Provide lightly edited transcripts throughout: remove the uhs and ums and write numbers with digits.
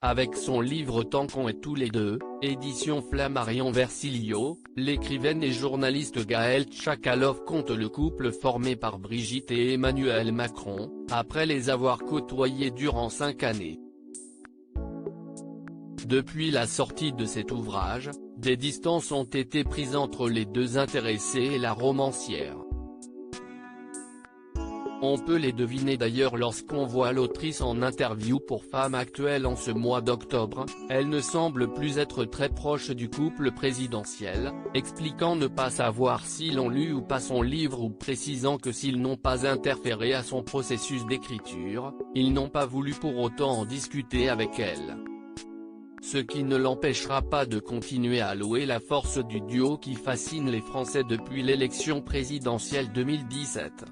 Avec son livre Tant qu'on est tous les deux, édition Flammarion Versilio, l'écrivaine et journaliste Gaëlle Tchakaloff conte le couple formé par Brigitte et Emmanuel Macron, après les avoir côtoyés durant 5 années. Depuis la sortie de cet ouvrage, des distances ont été prises entre les deux intéressés et la romancière. On peut les deviner d'ailleurs lorsqu'on voit l'autrice en interview pour Femme Actuelle en ce mois d'octobre. Elle ne semble plus être très proche du couple présidentiel, expliquant ne pas savoir s'ils ont lu ou pas son livre ou précisant que s'ils n'ont pas interféré à son processus d'écriture, ils n'ont pas voulu pour autant en discuter avec elle. Ce qui ne l'empêchera pas de continuer à louer la force du duo qui fascine les Français depuis l'élection présidentielle 2017.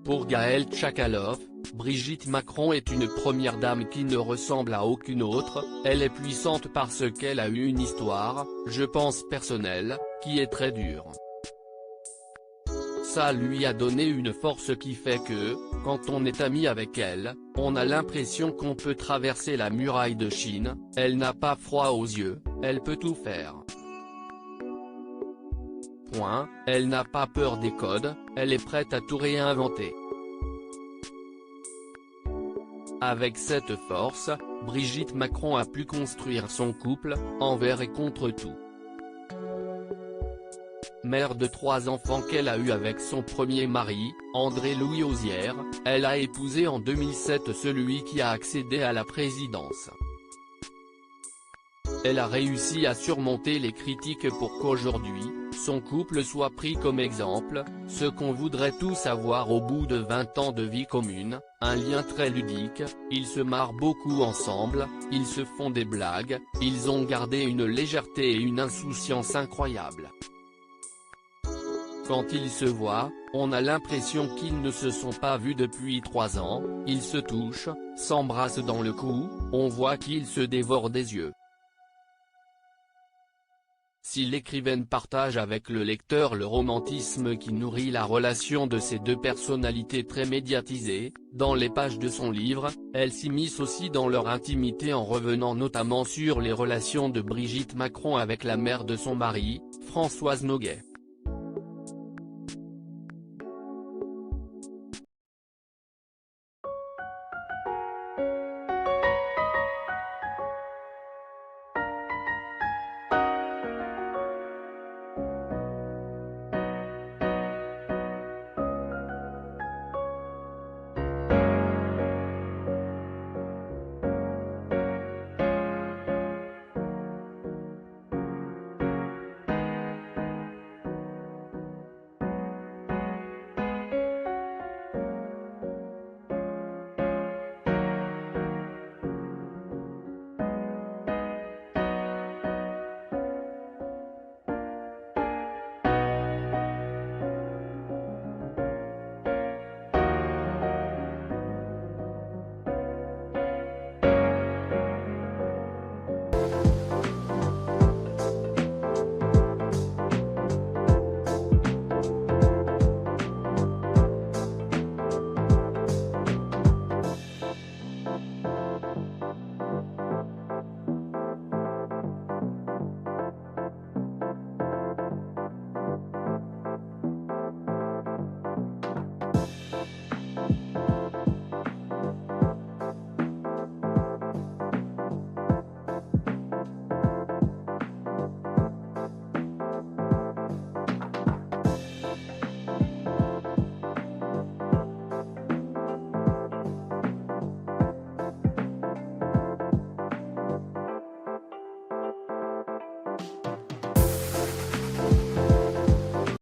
Pour Gaëlle Tchakaloff, Brigitte Macron est une première dame qui ne ressemble à aucune autre. Elle est puissante parce qu'elle a eu une histoire, je pense personnelle, qui est très dure. Ça lui a donné une force qui fait que, quand on est ami avec elle, on a l'impression qu'on peut traverser la muraille de Chine. Elle n'a pas froid aux yeux, elle peut tout faire. Elle n'a pas peur des codes, elle est prête à tout réinventer. Avec cette force, Brigitte Macron a pu construire son couple, envers et contre tout. Mère de 3 enfants qu'elle a eus avec son premier mari, André-Louis Ozière, elle a épousé en 2007 celui qui a accédé à la présidence. Elle a réussi à surmonter les critiques pour qu'aujourd'hui, son couple soit pris comme exemple, ce qu'on voudrait tous avoir au bout de 20 ans de vie commune, un lien très ludique. Ils se marrent beaucoup ensemble, ils se font des blagues, ils ont gardé une légèreté et une insouciance incroyables. Quand ils se voient, on a l'impression qu'ils ne se sont pas vus depuis 3 ans, ils se touchent, s'embrassent dans le cou, on voit qu'ils se dévorent des yeux. Si l'écrivaine partage avec le lecteur le romantisme qui nourrit la relation de ces deux personnalités très médiatisées, dans les pages de son livre, elle s'immisce aussi dans leur intimité en revenant notamment sur les relations de Brigitte Macron avec la mère de son mari, Françoise Noguet.